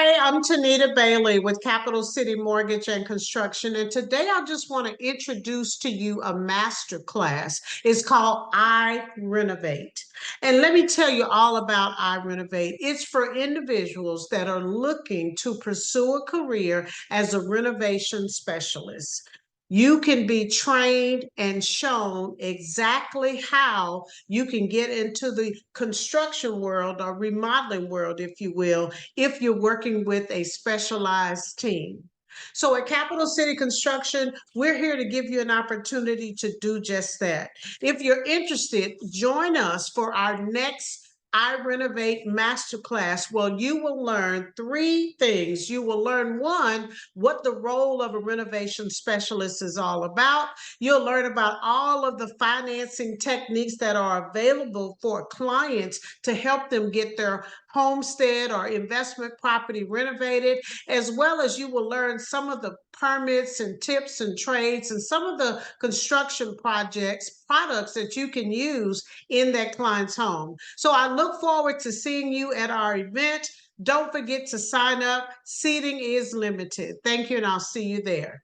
Hey, I'm Tanita Bailey with Capital City Mortgage and Construction, and today I just want to introduce to you a master class. It's called I Renovate. And let me tell you all about I Renovate. It's for individuals that are looking to pursue a career as a renovation specialist. You can be trained and shown exactly how you can get into the construction world or remodeling world, if you will, if you're working with a specialized team. So at Capital City Construction, we're here to give you an opportunity to do just that. If you're interested, join us for our next I Renovate Masterclass. Well, you will learn three things. You will learn one, what the role of a renovation specialist is all about. You'll learn about all of the financing techniques that are available for clients to help them get their homestead or investment property renovated, as well as you will learn some of the permits and tips and trades and some of the construction products that you can use in that client's home. So I look forward to seeing you at our event. Don't forget to sign up. Seating is limited. Thank you, and I'll see you there.